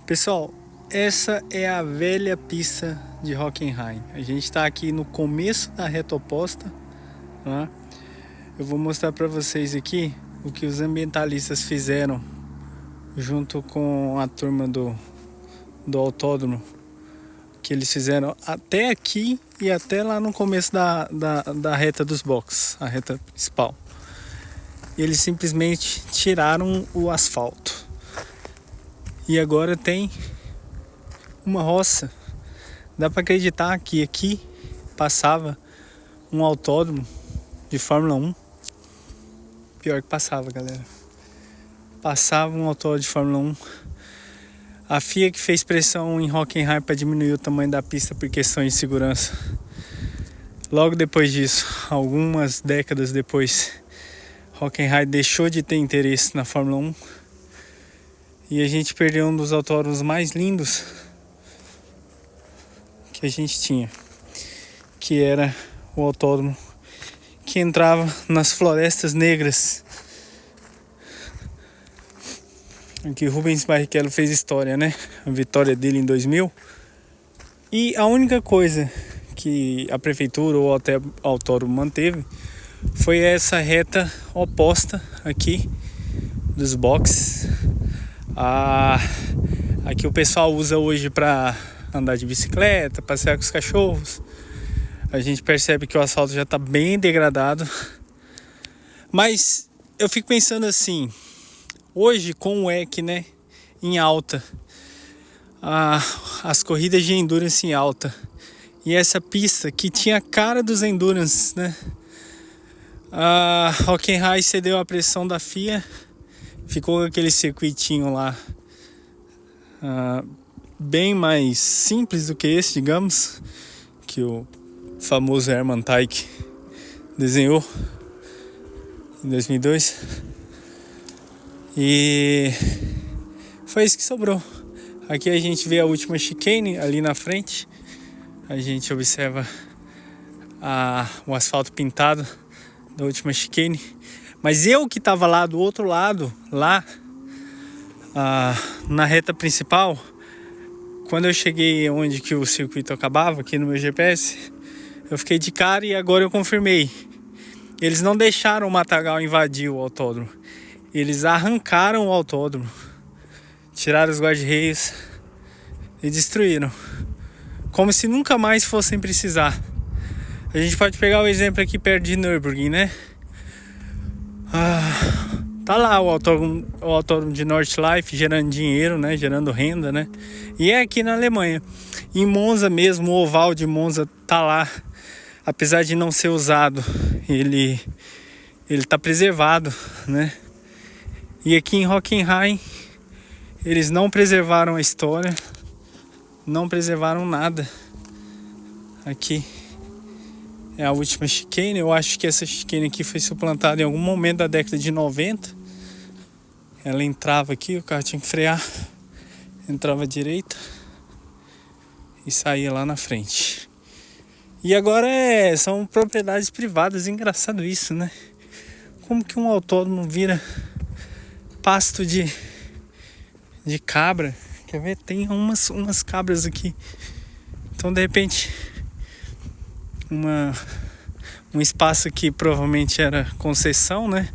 Pessoal, essa é a velha pista de Hockenheim. A gente está aqui no começo da reta oposta, né? Eu vou mostrar para vocês aqui o que os ambientalistas fizeram junto com a turma do autódromo, que eles fizeram até aqui e até lá no começo da reta dos boxes, a reta principal. Eles simplesmente tiraram o asfalto. E agora tem uma roça. Dá para acreditar que aqui passava um autódromo de Fórmula 1. Pior que passava, galera. Passava um autódromo de Fórmula 1. A FIA que fez pressão em Hockenheim para diminuir o tamanho da pista por questões de segurança. Logo depois disso, algumas décadas depois, Hockenheim deixou de ter interesse na Fórmula 1. E a gente perdeu um dos autódromos mais lindos que a gente tinha, que era o autódromo que entrava nas florestas negras. Aqui Rubens Barrichello fez história, né? A vitória dele em 2000. E a única coisa que a prefeitura ou até o autódromo manteve foi essa reta oposta aqui dos boxes. Aqui o pessoal usa hoje para andar de bicicleta, passear com os cachorros. A gente percebe que o asfalto já está bem degradado. Mas eu fico pensando assim, hoje com o WEC, né, em alta, as corridas de endurance em alta, e essa pista que tinha a cara dos endurance, né, a Hockenheim cedeu a pressão da FIA. Ficou aquele circuitinho lá bem mais simples do que esse, digamos, que o famoso Hermann Teich desenhou em 2002. E foi isso que sobrou. Aqui a gente vê a última chicane ali na frente. A gente observa o asfalto pintado da última chicane. Mas eu que estava lá do outro lado, lá na reta principal, quando eu cheguei onde que o circuito acabava, aqui no meu GPS, eu fiquei de cara e agora eu confirmei. Eles não deixaram o matagal invadir o autódromo. Eles arrancaram o autódromo, tiraram os guarda-reios e destruíram. Como se nunca mais fossem precisar. A gente pode pegar o exemplo aqui perto de Nürburgring, né? Tá lá o autódromo de Nordschleife gerando dinheiro, né? Gerando renda, né? E é aqui na Alemanha. Em Monza mesmo, o oval de Monza tá lá. Apesar de não ser usado, ele tá preservado, né? E aqui em Hockenheim, eles não preservaram a história, não preservaram nada. Aqui é a última chicane. Eu acho que essa chicane aqui foi suplantada em algum momento da década de 90. Ela entrava aqui, o carro tinha que frear, entrava à direita e saía lá na frente. E agora são propriedades privadas. Engraçado isso, né? Como que um autódromo vira pasto de cabra? Quer ver? Tem umas cabras aqui. Então, de repente, um espaço que provavelmente era concessão, né,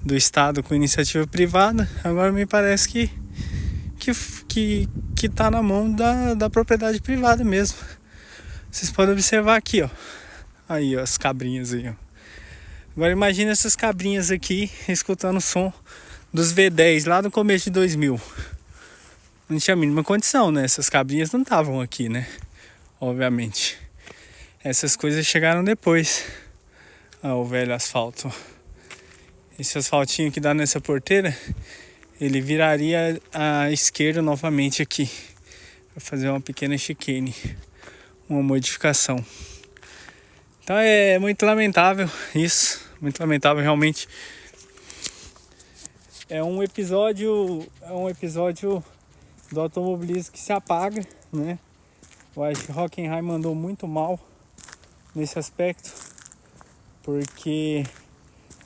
do Estado com iniciativa privada, agora me parece que tá na mão da propriedade privada mesmo. Vocês podem observar aqui, ó. Aí, ó, as cabrinhas aí, ó. Agora imagina essas cabrinhas aqui escutando o som dos V10 lá no começo de 2000. Não tinha a mínima condição, né? Essas cabrinhas não estavam aqui, né? Obviamente. Essas coisas chegaram depois. O velho asfalto. Esse asfaltinho que dá nessa porteira, ele viraria à esquerda novamente aqui. Para fazer uma pequena chicane. Uma modificação. Então é muito lamentável isso. Muito lamentável realmente. É um episódio do automobilismo que se apaga, né? Eu acho que Hockenheim mandou muito mal nesse aspecto, porque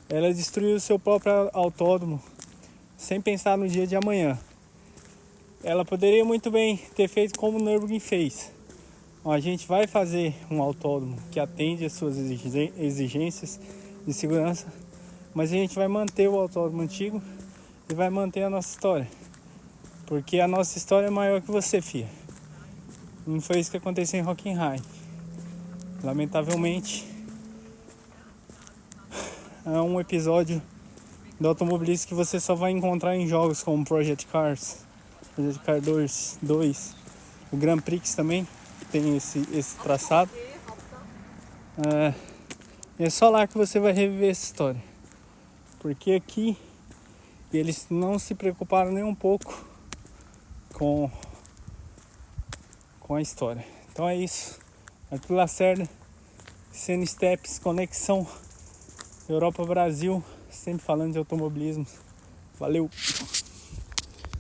ela destruiu o seu próprio autódromo sem pensar no dia de amanhã. ela poderia muito bem ter feito como o Nürburgring fez. A gente vai fazer um autódromo que atende às suas exigências de segurança, mas a gente vai manter o autódromo antigo e vai manter a nossa história. Porque a nossa história é maior que você, filha. Não foi isso que aconteceu em Hockenheim. Lamentavelmente, é um episódio do automobilismo que você só vai encontrar em jogos como Project Cars, Project Car 2, o Grand Prix também tem esse traçado. É só lá que você vai reviver essa história. Porque aqui eles não se preocuparam nem um pouco com a história. Então é isso. Arthur Lacerda, Seno Steps, conexão Europa-Brasil, sempre falando de automobilismo. Valeu!